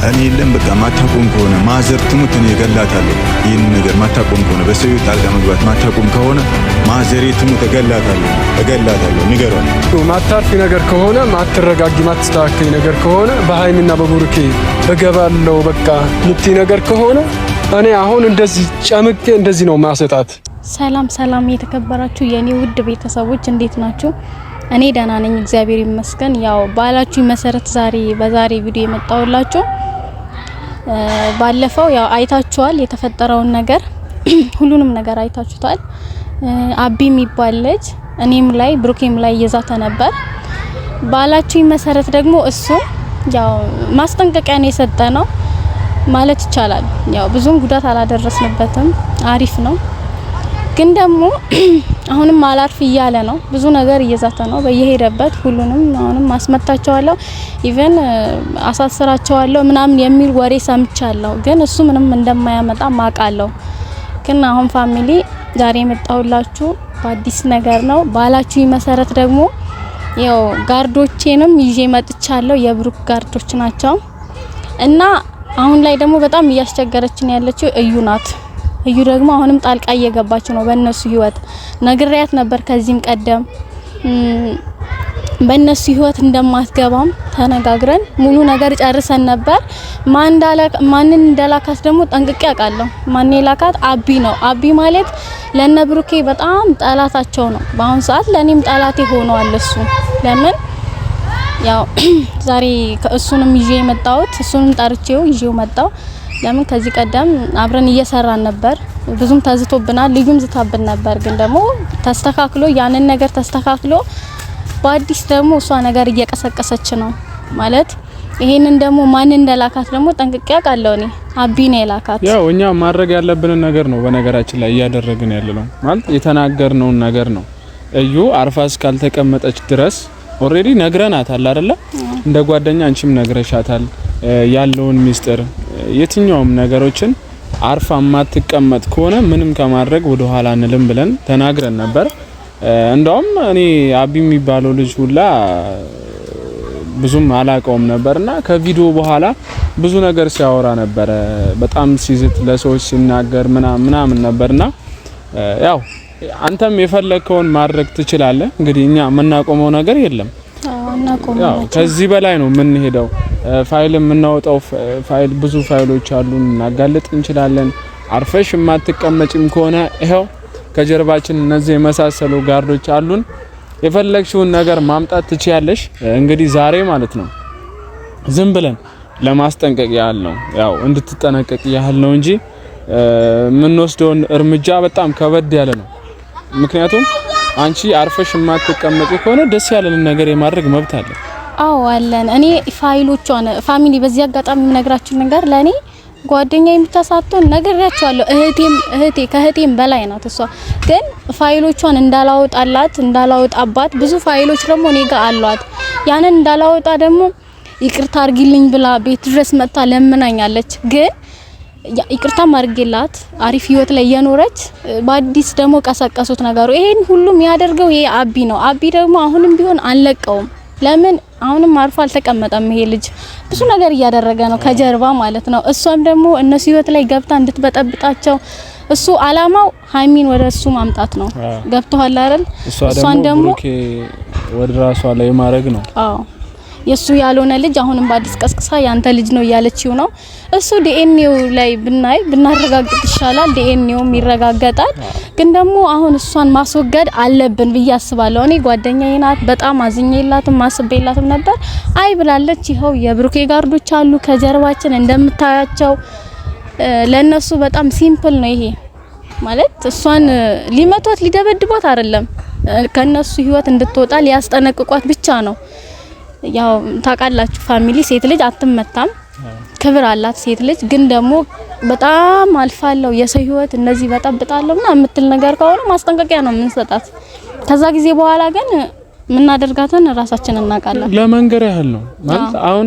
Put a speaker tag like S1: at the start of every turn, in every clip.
S1: እኔ የለም በቃ ማታቆም ከሆነ ማዘር ትሙት እኔ እገላታለሁ። ይህን ነገር ማታቆም ከሆነ በሰው ጣልቃ መግባት ማታቆም ከሆነ ማዘሬ ትሙት እገላታለሁ። ንገሯል።
S2: ማታርፊ ነገር ከሆነ ማትረጋጊ ማትስተካከይ ነገር ከሆነ በሃይሚና በቡሩኬ እገባለሁ በቃ ምቲ ነገር ከሆነ እኔ አሁን እንደዚህ ጨምቄ እንደዚህ ነው ማሰጣት።
S3: ሰላም የተከበራችሁ የኔ ውድ ቤተሰቦች እንዴት ናችሁ? እኔ ደህና ነኝ እግዚአብሔር ይመስገን። ያው ባላችሁ መሰረት በዛሬ ቪዲዮ የመጣውላችሁ ባለፈው ያው አይታችኋል የተፈጠረውን ነገር ሁሉንም ነገር አይታችሁታል። አቢ የሚባል ልጅ እኔም ላይ ብሩኬም ላይ እየዛተ ነበር። ባላችሁ መሰረት ደግሞ እሱ ያው ማስጠንቀቂያ ነው የሰጠነው ማለት ይቻላል። ያው ብዙም ጉዳት አላደረስንበትም፣ አሪፍ ነው። ግን ደግሞ አሁንም አላርፍ እያለ ነው፣ ብዙ ነገር እየዛተ ነው በየሄደበት። ሁሉንም አሁንም አስመታቸዋለሁ ኢቭን አሳስራቸዋለሁ ምናምን የሚል ወሬ ሰምቻለሁ። ግን እሱ ምንም እንደማያመጣ ማቃለው። ግን አሁን ፋሚሊ ዛሬ መጣሁላችሁ በአዲስ ነገር ነው። ባላችሁ መሰረት ደግሞ ያው ጋርዶቼንም ይዤ መጥቻለሁ። የብሩክ ጋርዶች ናቸው እና አሁን ላይ ደግሞ በጣም እያስቸገረችን ያለችው እዩ ናት። እዩ ደግሞ አሁንም ጣልቃ እየገባች ነው በእነሱ ህይወት። ነግሬያት ነበር ከዚህም ቀደም በእነሱ ህይወት እንደማትገባም ተነጋግረን ሙሉ ነገር ጨርሰን ነበር። ማንን እንደላካት ደግሞ ጠንቅቄ አውቃለሁ። ማን የላካት አቢ ነው። አቢ ማለት ለነ ብሩኬ በጣም ጠላታቸው ነው። በአሁን ሰዓት ለኔም ጠላቴ ሆኗል እሱ። ለምን ያው ዛሬ እሱንም ይዤ የመጣሁት እሱንም ጠርቼው ይዤው መጣው። ለምን ከዚህ ቀደም አብረን እየሰራን ነበር። ብዙም ተዝቶብናል፣ ልዩም ዝታብን ነበር። ግን ደግሞ ተስተካክሎ ያንን ነገር ተስተካክሎ በአዲስ ደግሞ እሷ ነገር እየቀሰቀሰች ነው ማለት። ይሄንን ደግሞ ማን እንደላካት ደግሞ ጠንቅቄ አውቃለሁ። እኔ አቢ ነው የላካት። ያው
S4: እኛ ማድረግ ያለብንን ነገር ነው በነገራችን ላይ እያደረግን ያለነው ማለት የተናገርነውን ነገር ነው። እዩ አርፋ እስካልተቀመጠች ድረስ ኦሬዲ ነግረናታል አይደለ? እንደ ጓደኛ አንቺም ነግረሻታል ያለውን ሚስጥር የትኛውም ነገሮችን አርፋ ማትቀመጥ ከሆነ ምንም ከማድረግ ወደ ኋላ አንልም ብለን ተናግረን ነበር። እንደውም እኔ አቢ የሚባለው ልጅ ሁላ ብዙም አላቀውም ነበርና ከቪዲዮ በኋላ ብዙ ነገር ሲያወራ ነበር። በጣም ሲዝት ለሰዎች ሲናገር ምናምን ነበርና ያው አንተም የፈለከውን ማድረግ ትችላለህ። እንግዲህ እኛ የምናቆመው ነገር የለም። ያው ከዚህ በላይ ነው የምንሄደው። ፋይል የምናወጣው ፋይል ብዙ ፋይሎች አሉን፣ እናጋልጥ እንችላለን። አርፈሽ የማትቀመጪም ከሆነ ይሄው ከጀርባችን እነዚህ የመሳሰሉ ጋርዶች አሉን። የፈለግሽውን ነገር ማምጣት ትችያለሽ። እንግዲህ ዛሬ ማለት ነው ዝም ብለን ለማስጠንቀቅ ያህል ነው፣ ያው እንድትጠነቀቅ ያህል ነው እንጂ የምንወስደውን እርምጃ በጣም ከበድ ያለ ነው። ምክንያቱም አንቺ አርፈሽ የማትቀመጪ ከሆነ ደስ ያለንን ነገር የማድረግ መብት አለ።
S3: አዎ አለን። እኔ ፋይሎቿን ፋሚሊ በዚህ አጋጣሚ የምነግራችሁ ነገር ለኔ ጓደኛዬ የምታሳተን ነግሬያቸዋለሁ። እህቴ ከእህቴም በላይ ናት እሷ። ግን ፋይሎቿን እንዳላወጣባት ብዙ ፋይሎች ደግሞ እኔ ጋር አሏት። ያንን እንዳላወጣ ደግሞ ይቅርታ አርጊልኝ ብላ ቤት ድረስ መጣ ለምናኛለች። ግን ይቅርታ ማርገላት አሪፍ ህይወት ላይ የኖረች በአዲስ ደግሞ ቀሰቀሱት ነገሩ። ይሄን ሁሉም ያደርገው ይሄ አቢ ነው። አቢ ደግሞ አሁንም ቢሆን አንለቀውም። ለምን አሁንም አርፎ አልተቀመጠም። ይሄ ልጅ ብዙ ነገር እያደረገ ነው ከጀርባ ማለት ነው። እሷም ደግሞ እነሱ ህይወት ላይ ገብታ እንድትበጠብጣቸው እሱ አላማው ሃይሚን ወደ እሱ ማምጣት ነው። ገብቷል አይደል? እሷን ደግሞ
S4: ወደ ራሷ ላይ ማድረግ ነው።
S3: አዎ የሱ ያልሆነ ልጅ አሁንም በአዲስ ቀስቅሳ ያንተ ልጅ ነው ያለችው ነው። እሱ ዲኤንኤው ላይ ብናረጋግጥ ይሻላል። ዲኤንኤውም ይረጋገጣል። ግን ደግሞ አሁን እሷን ማስወገድ አለብን ብዬ አስባለሁ። እኔ ጓደኛዬ ናት፣ በጣም አዝኜላትም ማስቤላትም ነበር። አይ ብላለች። ይኸው የብሩኬ ጋርዶች አሉ ከጀርባችን እንደምታያቸው። ለነሱ በጣም ሲምፕል ነው ይሄ ማለት እሷን ሊመቷት ሊደበድቧት አይደለም፣ ከነሱ ህይወት እንድትወጣ ሊያስጠነቅቋት ብቻ ነው። ያው ታውቃላችሁ ፋሚሊ ሴት ልጅ አትመታም፣ ክብር አላት ሴት ልጅ። ግን ደግሞ በጣም አልፋለሁ የሰው ህይወት እነዚህ በጠብጣለሁ እና የምትል ነገር ከሆነ ማስጠንቀቂያ ነው የምንሰጣት። ከዛ ጊዜ በኋላ ግን ምናደርጋትን ራሳችን እናውቃለን።
S4: ለመንገር ያህል ነው ማለት አሁን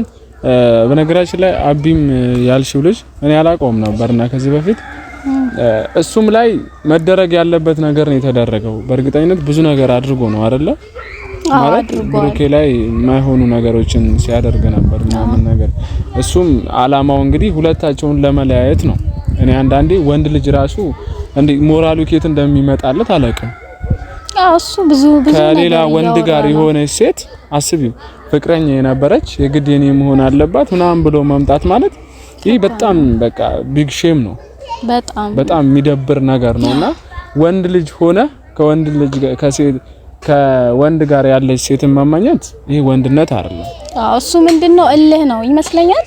S4: በነገራችን ላይ አቢም ያልሽው ልጅ እኔ አላውቀውም ነበርና ከዚህ በፊት እሱም ላይ መደረግ ያለበት ነገር ነው የተደረገው። በእርግጠኝነት ብዙ ነገር አድርጎ ነው አይደለ? ማለት ብሩኬ ላይ የማይሆኑ ነገሮችን ሲያደርግ ነበር ምናምን ነገር። እሱም አላማው እንግዲህ ሁለታቸውን ለመለያየት ነው። እኔ አንዳንዴ ወንድ ልጅ ራሱ እንዴ ሞራሉ ከየት እንደሚመጣለት አላውቅም።
S3: እሱ ብዙ
S4: ከሌላ ወንድ ጋር የሆነ ሴት አስቢው ፍቅረኛ የነበረች የግድ የኔ መሆን አለባት ምናምን ብሎ መምጣት ማለት ይሄ በጣም በቃ ቢግ ሼም ነው። በጣም የሚደብር ነገር ነውና ወንድ ልጅ ሆነ ከወንድ ጋር ያለች ሴትን መመኘት ይሄ ወንድነት አይደለም።
S3: እሱ ምንድነው እልህ ነው ይመስለኛል።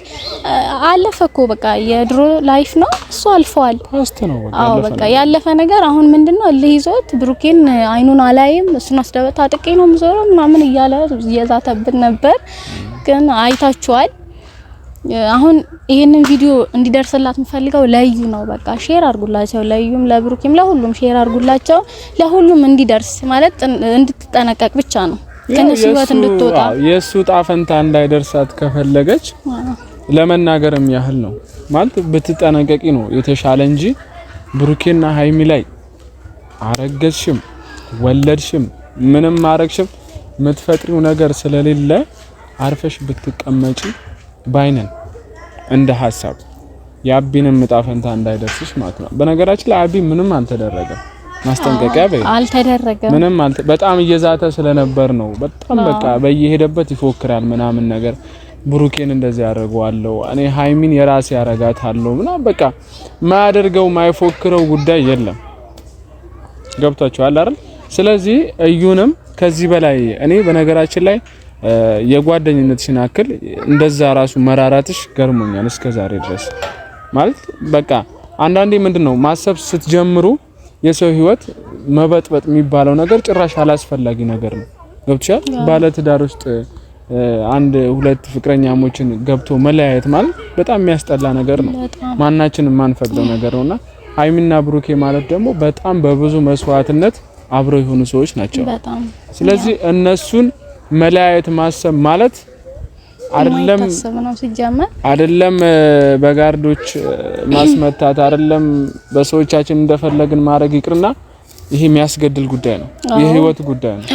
S3: አለፈ እኮ በቃ የድሮ ላይፍ ነው እሱ አልፏል።
S4: ፓስት ነው
S3: በቃ ያለፈ ነገር። አሁን ምንድነው እልህ ይዞት ብሩኬን አይኑን አላይም እሱን አስደበታ አጥቄ ነው የምዞረው ምናምን እያለ እየዛተብን ነበር። ግን አይታችኋል። አሁን ይሄንን ቪዲዮ እንዲደርስላት የምፈልገው ለዩ ነው። በቃ ሼር አድርጉላቸው፣ ለዩም ለብሩኬም ለሁሉም ሼር አድርጉላቸው። ለሁሉም እንዲደርስ ማለት እንድትጠነቀቅ ብቻ ነው። ከነሱ ህይወት እንድትወጣ
S4: የሱ ጣፈንታ እንዳይደርሳት ከፈለገች ለመናገርም ያህል ነው ማለት ብትጠነቀቂ ነው የተሻለ እንጂ ብሩኬና ሃይሚ ላይ አረገዝሽም ወለድሽም ምንም ማረግሽም የምትፈጥሪው ነገር ስለሌለ አርፈሽ ብትቀመጪ ባይነን እንደ ሐሳብ ያቢንም ጣፈንታ እንዳይደርስሽ ማለት ነው። በነገራችን ላይ አቢ ምንም አልተደረገም፣ ማስጠንቀቂያ
S3: አልተደረገም
S4: ምንም በጣም እየዛተ ስለነበር ነው። በጣም በቃ በየሄደበት ይፎክራል ምናምን ነገር ብሩኬን እንደዚህ ያደርገዋለሁ እኔ ሃይሚን የራሴ ያረጋታለሁ ምናምን በቃ ማያደርገው ማይፎክረው ጉዳይ የለም። ገብታችኋል አይደል? ስለዚህ እዩንም ከዚህ በላይ እኔ በነገራችን ላይ የጓደኝነትሽን አክል እንደዛ ራሱ መራራትሽ ገርሞኛል እስከዛሬ ድረስ ማለት በቃ አንዳንዴ ምንድነው ማሰብ ስትጀምሩ የሰው ህይወት መበጥበጥ የሚባለው ነገር ጭራሽ አላስፈላጊ ነገር ነው። ገብቶሻል? ባለ ትዳር ውስጥ አንድ ሁለት ፍቅረኛሞችን ገብቶ መለያየት ማለት በጣም የሚያስጠላ ነገር ነው። ማናችንም ማንፈቅደው ነገር ነውና ሃይሚና ብሩኬ ማለት ደግሞ በጣም በብዙ መስዋዕትነት አብረው የሆኑ ሰዎች ናቸው። ስለዚህ እነሱን መለያየት ማሰብ ማለት አይደለም በጋርዶች ማስመታት አይደለም በሰዎቻችን እንደፈለግን ማድረግ ይቅርና ይሄ የሚያስገድል ጉዳይ ነው። የህይወት ጉዳይ ነው።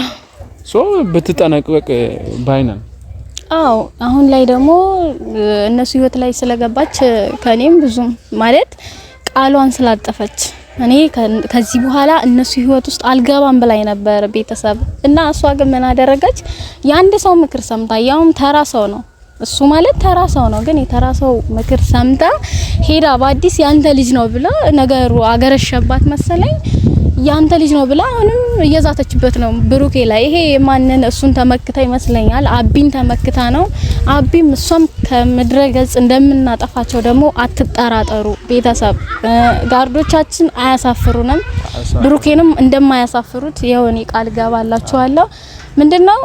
S4: ሶ ብትጠነቀቅ ባይነን።
S3: አሁን ላይ ደግሞ እነሱ ህይወት ላይ ስለገባች ከኔም ብዙም ማለት ቃሏን ስላጠፈች እኔ ከዚህ በኋላ እነሱ ህይወት ውስጥ አልገባም ብላይ ነበር ቤተሰብ እና እሷ ግን ምን አደረገች? የአንድ ሰው ምክር ሰምታ ያውም ተራ ሰው ነው እሱ ማለት ተራ ሰው ነው፣ ግን የተራ ሰው ምክር ሰምታ ሄዳ በአዲስ ያንተ ልጅ ነው ብላ ነገሩ አገረሸባት መሰለኝ። ያንተ ልጅ ነው ብላ አሁንም እየዛተችበት ነው ብሩኬ ላይ። ይሄ ማንን እሱን ተመክታ ይመስለኛል አቢን ተመክታ ነው። አቢም እሷም ከምድረ ገጽ እንደምናጠፋቸው ደግሞ አትጠራጠሩ ቤተሰብ። ጋርዶቻችን አያሳፍሩንም፣ ብሩኬንም እንደማያሳፍሩት የሆነ ቃል ገባላችኋለሁ። ምንድነው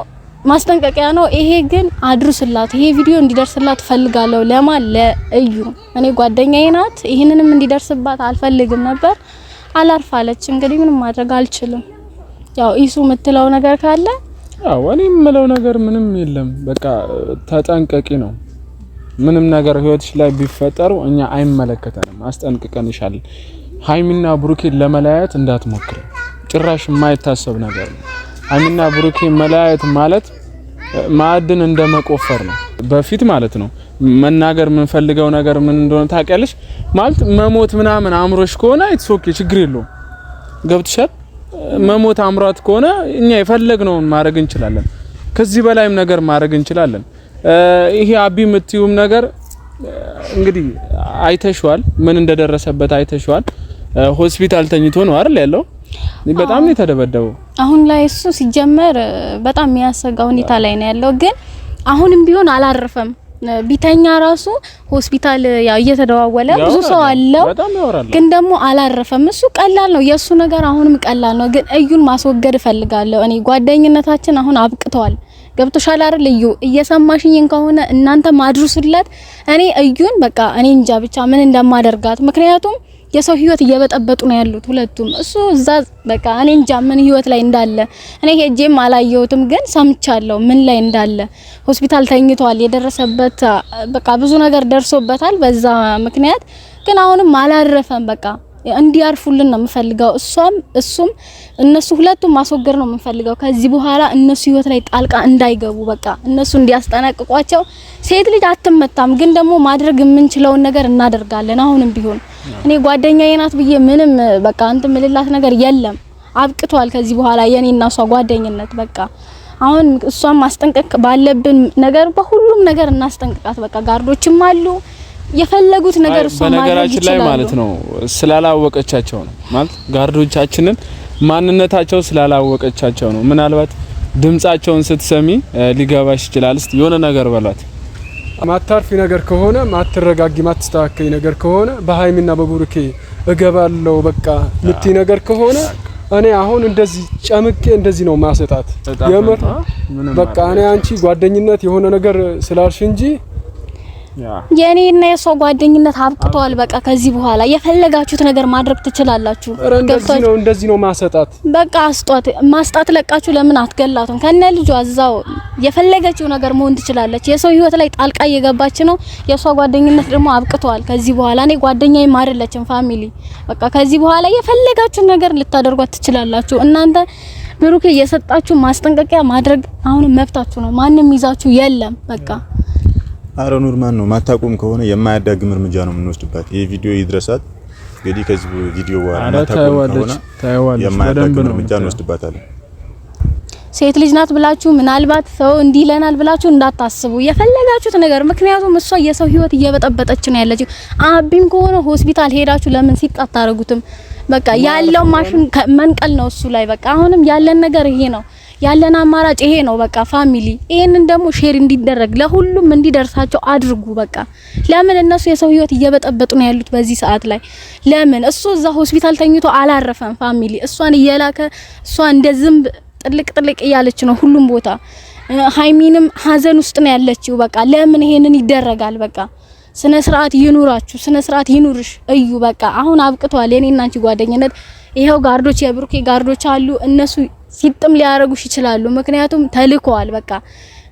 S3: ማስጠንቀቂያ ነው ይሄ። ግን አድርሱላት፣ ይሄ ቪዲዮ እንዲደርስላት ፈልጋለሁ። ለማን ለእዩ። እኔ ጓደኛዬ ናት፣ ይሄንንም እንዲደርስባት አልፈልግም ነበር። አላርፋለች። እንግዲህ ምንም ማድረግ አልችልም። ያው ኢሱ የምትለው ነገር ካለ
S4: እኔ የምለው ነገር ምንም የለም። በቃ ተጠንቀቂ ነው። ምንም ነገር ህይወትሽ ላይ ቢፈጠሩ እኛ አይመለከተንም፣ አስጠንቅቀንሻል። ሃይሚና ብሩኬን ለመለያየት እንዳትሞክሪ፣ ጭራሽ የማይታሰብ ነገር ነው። ሃይሚና ብሩኬን መለያየት ማለት ማዕድን እንደመቆፈር ነው። በፊት ማለት ነው መናገር የምንፈልገው ነገር ምን እንደሆነ ታውቂያለሽ ማለት መሞት ምናምን አምሮሽ ከሆነ ኢትሶኬ ችግር የለውም። ገብትሻል? መሞት አምሯት ከሆነ እኛ የፈለግነውን ማድረግ እንችላለን። ከዚህ በላይም ነገር ማድረግ እንችላለን። ይሄ አቢ የምትዩም ነገር እንግዲህ አይተሽዋል፣ ምን እንደደረሰበት አይተሽዋል። ሆስፒታል ተኝቶ ነው አይደል ያለው? በጣም ነው የተደበደበው።
S3: አሁን ላይ እሱ ሲጀመር በጣም የሚያሰጋ ሁኔታ ላይ ነው ያለው። ግን አሁንም ቢሆን አላረፈም። ቢተኛ ራሱ ሆስፒታል ያው እየተደዋወለ ብዙ ሰው አለው፣ ግን ደግሞ አላረፈም። እሱ ቀላል ነው የሱ ነገር፣ አሁንም ቀላል ነው። ግን እዩን ማስወገድ እፈልጋለሁ እኔ። ጓደኝነታችን አሁን አብቅቷል። ገብቶሻል አይደል? እዩ እየሰማሽኝ ከሆነ እናንተ ማድሩስለት። እኔ እዩን በቃ እኔ እንጃ ብቻ ምን እንደማደርጋት። ምክንያቱም የሰው ህይወት እየበጠበጡ ነው ያሉት ሁለቱም። እሱ እዛ በቃ እኔ እንጃ ምን ህይወት ላይ እንዳለ እኔ ሄጄም አላየሁትም፣ ግን ሰምቻለሁ ምን ላይ እንዳለ። ሆስፒታል ተኝቷል። የደረሰበት በቃ ብዙ ነገር ደርሶበታል በዛ ምክንያት። ግን አሁንም አላረፈም። በቃ እንዲያርፉልን ነው የምፈልገው። እሱም እነሱ ሁለቱም ማስወገድ ነው የምፈልገው። ከዚህ በኋላ እነሱ ህይወት ላይ ጣልቃ እንዳይገቡ በቃ እነሱ እንዲያስጠነቅቋቸው። ሴት ልጅ አትመታም፣ ግን ደግሞ ማድረግ የምንችለውን ነገር እናደርጋለን። አሁንም ቢሆን እኔ ጓደኛዬ ናት ብዬ ምንም በቃ እንትን ምልላት ነገር የለም። አብቅቷል። ከዚህ በኋላ የኔና እሷ ጓደኝነት በቃ አሁን እሷን ማስጠንቀቅ ባለብን ነገር በሁሉም ነገር እናስጠንቅቃት። በቃ ጋርዶችም አሉ የፈለጉት ነገር እሷ ማድረግ ይችላል።
S4: በነገራችን ላይ ማለት ነው ስላላወቀቻቸው ነው ማለት ጋርዶቻችንን ማንነታቸው ስላላወቀቻቸው ነው። ምናልባት ድምጻቸውን ስትሰሚ ሊገባሽ ይችላል። እስቲ የሆነ ነገር በሏት።
S2: ማታርፊ ነገር ከሆነ ማትረጋጊ ማትስተካከይ ነገር ከሆነ በሃይሚና በቡሩኬ እገባለሁ በቃ ምቲ ነገር ከሆነ እኔ አሁን እንደዚህ ጨምቄ እንደዚህ ነው ማሰጣት። የምር በቃ እኔ አንቺ ጓደኝነት የሆነ ነገር ስላልሽ እንጂ
S3: የኔና የሷ ጓደኝነት አብቅቷል። በቃ ከዚህ በኋላ የፈለጋችሁት ነገር ማድረግ ትችላላችሁ።
S2: እንደዚህ ነው ማሰጣት።
S3: በቃ አስጧት። ማስጣት ለቃችሁ ለምን አትገላቱም? ከነ ልጇ እዛው የፈለገችው ነገር መሆን ትችላለች። የሰው ህይወት ላይ ጣልቃ እየገባች ነው። የሷ ጓደኝነት ደግሞ አብቅቷል። ከዚህ በኋላ እኔ ጓደኛዬ ማርለችም ፋሚሊ በቃ ከዚህ በኋላ የፈለጋችሁት ነገር ልታደርጓት ትችላላችሁ። እናንተ ብሩኬ የሰጣችሁ ማስጠንቀቂያ ማድረግ አሁን መብታችሁ ነው። ማንንም ይዛችሁ የለም በቃ
S1: አረ ኑርማን ነው ማታቆም ከሆነ የማያዳግም እርምጃ ነው የምንወስድባት። ይሄ ቪዲዮ ይድረሳት እንግዲህ ከዚህ ቪዲዮ በኋላ ማታቆም ከሆነ የማያዳግም እርምጃ እንወስድባታለን።
S3: ሴት ልጅ ናት ብላችሁ ምናልባት ሰው እንዲለናል ብላችሁ እንዳታስቡ የፈለጋችሁት ነገር። ምክንያቱም እሷ የሰው ህይወት እየበጠበጠች ነው ያለችው። አቢም ከሆነ ሆስፒታል ሄዳችሁ ለምን ሲጣት ታረጉትም? በቃ ያለው ማሽን መንቀል ነው እሱ ላይ በቃ አሁንም ያለን ነገር ይሄ ነው። ያለን አማራጭ ይሄ ነው በቃ ፋሚሊ። ይሄንን ደግሞ ሼር እንዲደረግ ለሁሉም እንዲደርሳቸው አድርጉ በቃ። ለምን እነሱ የሰው ህይወት እየበጠበጡ ነው ያሉት በዚህ ሰዓት ላይ? ለምን እሱ እዛ ሆስፒታል ተኝቶ አላረፈም ፋሚሊ? እሷን እየላከ እሷ እንደ ዝንብ ጥልቅ እያለች ነው ሁሉም ቦታ። ሃይሚንም ሀዘን ውስጥ ነው ያለችው በቃ። ለምን ይሄንን ይደረጋል? በቃ ስነ ስርዓት ይኑራችሁ፣ ስነ ስርዓት ይኑርሽ እዩ በቃ። አሁን አብቅቷል የኔና አንቺ ጓደኝነት። ይሄው ጋርዶች የብሩኬ ጋርዶች አሉ። እነሱ ሲጥም ሊያረጉሽ ይችላሉ። ምክንያቱም ተልከዋል በቃ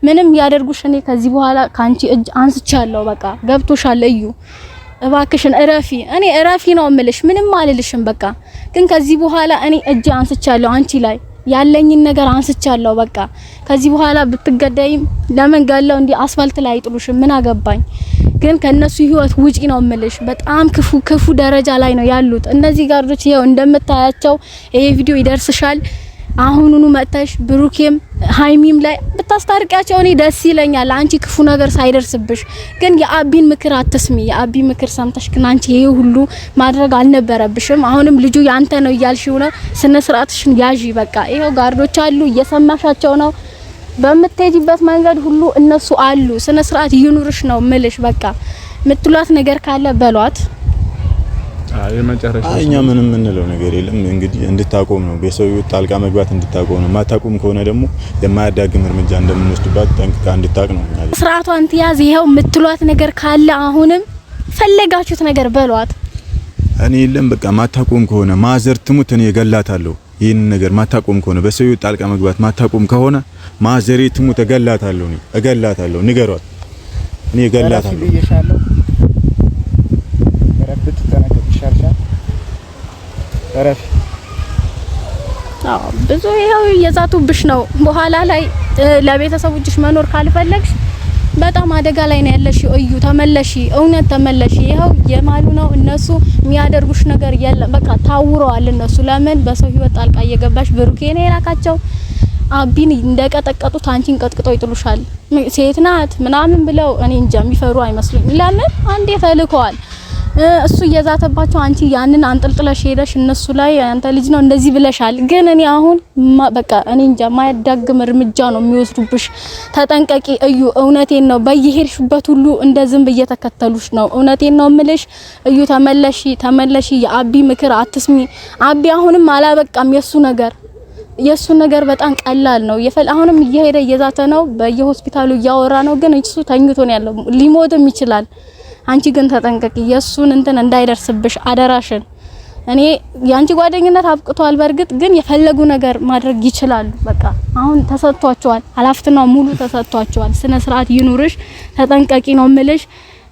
S3: ምንም ያደርጉሽ። እኔ ከዚህ በኋላ ካንቺ እጅ አንስቻለሁ በቃ ገብቶሻል። እዩ እባክሽን እረፊ። እኔ እረፊ ነው እምልሽ፣ ምንም አልልሽም በቃ። ግን ከዚህ በኋላ እኔ እጅ አንስቻለሁ አንቺ ላይ ያለኝን ነገር አንስቻለሁ በቃ። ከዚህ በኋላ ብትገዳይም ለምን ጋለው እንዲ አስፋልት ላይ አይጥሉሽም ምን አገባኝ። ግን ከነሱ ህይወት ውጪ ነው እምልሽ። በጣም ክፉ ደረጃ ላይ ነው ያሉት እነዚህ ጋርዶች። ይሄው እንደምታያቸው ይሄ ቪዲዮ ይደርስሻል። አሁኑኑ መጥተሽ ብሩኬም ሃይሚም ላይ ብታስታርቂያቸው እኔ ደስ ይለኛል፣ አንቺ ክፉ ነገር ሳይደርስብሽ። ግን የአቢን ምክር አትስሚ። የአቢ ምክር ሰምተሽ ግን አንቺ ይሄ ሁሉ ማድረግ አልነበረብሽም። አሁንም ልጁ ያንተ ነው እያልሽው ነው። ስነ ስርዓትሽን ያዢ በቃ። ይሄው ጋርዶች አሉ እየሰማሻቸው ነው። በምትሄጂበት መንገድ ሁሉ እነሱ አሉ። ስነ ስርዓት ይኑርሽ ነው ምልሽ በቃ። ምትሏት ነገር ካለ በሏት።
S1: እኛ ምንም የምንለው ነገር የለም። እንግዲህ እንድታቆም ነው በሰው ጣልቃ መግባት እንድታቆም ነው። ማታቆም ከሆነ ደግሞ የማያዳግም እርምጃ እንደምንወስድባት ጠንቅቃ እንድታቅ ነው።
S3: ስርዓቷን ትያዝ። ይሄው ምትሏት ነገር ካለ አሁንም ፈለጋችሁት ነገር በሏት።
S1: እኔ የለም በቃ ማታቆም ከሆነ ማዘር ትሙት እኔ እገላታለሁ። ይሄን ነገር ማታቆም ከሆነ በሰው ጣልቃ መግባት ማታቆም ከሆነ ማዘሬ ትሙት እገላታለሁ። ንገሯት። እኔ እገላታለሁ።
S3: ብዙ ይሄው እየዛቱብሽ ነው። በኋላ ላይ ለቤተሰቦችሽ መኖር ካልፈለግሽ በጣም አደጋ ላይ ነው ያለሽ። እዩ ተመለሺ፣ እውነት ተመለሺ። ይሄው የማሉ ነው እነሱ የሚያደርጉሽ ነገር የለም በቃ ታውረዋል እነሱ። ለምን በሰው ህይወት ጣልቃ እየገባሽ ብሩኬ ነው የላካቸው። አቢን እንደቀጠቀጡት አንቺን ቀጥቅጠው ይጥሉሻል። ሴት ናት ምናምን ብለው እኔ እንጃ የሚፈሩ አይመስሉኝ። ለምን አንዴ ተልከዋል። እሱ እየዛተባቸው አንቺ ያንን አንጠልጥለሽ ሄደሽ እነሱ ላይ አንተ ልጅ ነው እንደዚህ ብለሻል። ግን እኔ አሁን በቃ እኔ እንጃ ማያዳግም እርምጃ ነው የሚወስዱብሽ። ተጠንቀቂ እዩ። እውነቴን ነው። በየሄድሽበት ሁሉ እንደ ዝንብ እየተከተሉሽ ነው። እውነቴን ነው እምልሽ እዩ። ተመለሺ። የአቢ ምክር አትስሚ። አቢ አሁንም አላበቃም። የሱ ነገር በጣም ቀላል ነው። አሁንም እየሄደ እየዛተ ነው። በየሆስፒታሉ እያወራ ነው። ግን እሱ ተኝቶ ነው ያለው። ሊሞትም ይችላል። አንቺ ግን ተጠንቀቂ። የሱን እንትን እንዳይደርስብሽ አደራሽን። እኔ ያንቺ ጓደኝነት አብቅቷል። በርግጥ ግን የፈለጉ ነገር ማድረግ ይችላሉ። በቃ አሁን ተሰጥቷቸዋል። ኃላፊነቱ ሙሉ ተሰጥቷቸዋል። ስነ ስርዓት ይኑርሽ። ተጠንቀቂ ነው ምልሽ።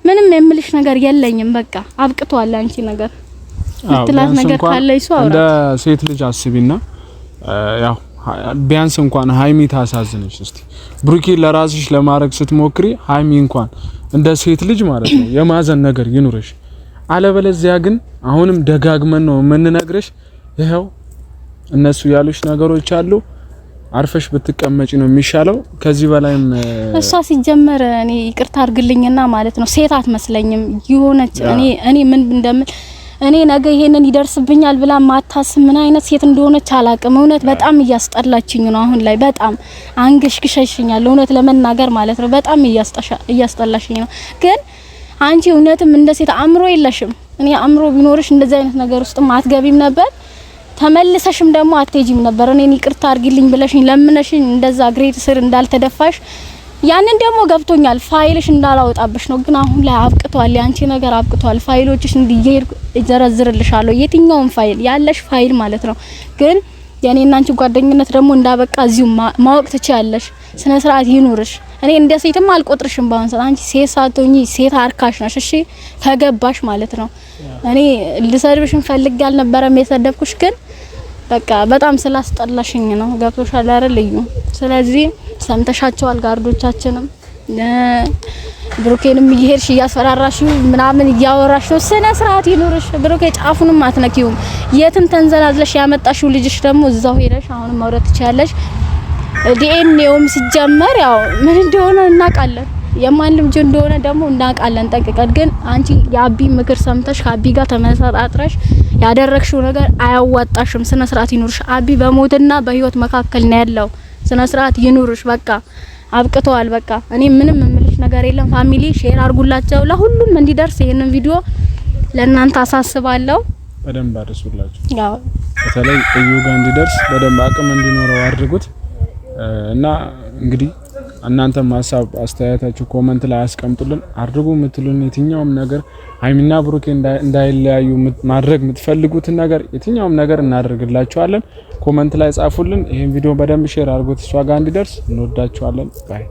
S3: ምንም የምልሽ ነገር የለኝም። በቃ አብቅቷል አንቺ ነገር። ትላት ነገር ካለ ይሱ አውራ
S4: እንደ ሴት ልጅ አስቢና ያው ቢያንስ እንኳን ሃይሚ ታሳዝነሽ እስቲ ብሩኬ ለራስሽ ለማድረግ ስትሞክሪ ሃይሚ እንኳን እንደ ሴት ልጅ ማለት ነው የማዘን ነገር ይኑርሽ። አለበለዚያ ግን አሁንም ደጋግመን ነው የምንነግርሽ ይሄው እነሱ ያሉሽ ነገሮች አሉ አርፈሽ ብትቀመጪ ነው የሚሻለው። ከዚህ በላይም
S3: እሷ ሲጀመር እኔ ይቅርታ አድርግልኝና ማለት ነው ሴት አትመስለኝም የሆነች እኔ ምን እንደምል እኔ ነገ ይሄንን ይደርስብኛል ብላ ማታስብ ምን አይነት ሴት እንደሆነች አላቅም። እውነት በጣም እያስጠላችኝ ነው አሁን ላይ በጣም አንገሽግሸሽኛል እውነት ለመናገር ማለት ነው በጣም እያስጠላሽኝ ነው። ግን አንቺ እውነትም እንደ ሴት አእምሮ የለሽም። እኔ አእምሮ ቢኖርሽ እንደዚህ አይነት ነገር ውስጥ አትገቢም ነበር ተመልሰሽም ደግሞ አትሄጂም ነበር። እኔን ይቅርታ አድርጊልኝ ብለሽኝ ለምነሽኝ እንደዛ ግሬት ስር እንዳልተደፋሽ ያንን ደግሞ ገብቶኛል። ፋይልሽ እንዳላወጣብሽ ነው። ግን አሁን ላይ አብቅቷል፣ ያንቺ ነገር አብቅቷል። ፋይሎችሽ እንዲሄድ ይዘረዝርልሻለሁ የትኛውም ፋይል ያለሽ ፋይል ማለት ነው። ግን የኔና አንቺ ጓደኝነት ደግሞ እንዳበቃ እዚሁ ማወቅ ትችያለሽ። ስነ ስርዓት ይኑርሽ። እኔ እንደ ሴትም አልቆጥርሽም። ባሁን ሰዓት አንቺ ሴት ሳትሆኚ ሴት አርካሽ ነሽ። እሺ ከገባሽ ማለት ነው። እኔ ልሰድብሽን ፈልጌ አልነበረም የሰደብኩሽ ግን በቃ በጣም ስላስጠላሽኝ ነው። ገብቶሻል አይደል ልዩ? ስለዚህ ሰምተሻቸዋል ጋርዶቻችንም ብሩኬንም እየሄድሽ እያስፈራራሽ ምናምን እያወራሽ ነው። ስነ ስርዓት ይኑርሽ። ብሩኬ ጫፉንም አትነኪውም። የትም ተንዘላዝለሽ ያመጣሽው ልጅሽ ደግሞ እዛው ሄደሽ አሁንም ማውራት ትችያለሽ። ዲኤንኤውም ሲጀመር ያው ምን እንደሆነ እናውቃለን። የማን ልጅ እንደሆነ ደግሞ እናውቃለን ጠንቅቀን። ግን አንቺ የአቢ ምክር ሰምተሽ ከአቢ ጋር ተመሳጣጥረሽ ያደረግሽው ነገር አያዋጣሽም። ስነ ስርዓት ይኑርሽ። አቢ በሞትና በህይወት መካከል ነው ያለው። ስነ ስርዓት ይኑርሽ። በቃ አብቅቷል። በቃ እኔ ምንም የምልሽ ነገር የለም። ፋሚሊ ሼር አድርጉላቸው ለሁሉም እንዲደርስ ይሄንን ቪዲዮ ለእናንተ አሳስባለሁ።
S4: በደንብ አድርሱላችሁ። ያው በተለይ እዩ ጋር እንዲደርስ በደንብ አቅም እንዲኖረው አድርጉት እና እንግዲህ እናንተም ሀሳብ አስተያየታችሁ ኮሜንት ላይ አስቀምጡልን። አድርጉ የምትሉን የትኛውም ነገር ሃይሚና ብሩኬ እንዳይለያዩ ማድረግ የምትፈልጉትን ነገር የትኛውም ነገር እናደርግላችኋለን። ኮሜንት ላይ ጻፉልን። ይሄን ቪዲዮ በደንብ ሼር አድርጉት እሷ ጋር እንዲደርስ። እንወዳችኋለን። ባይ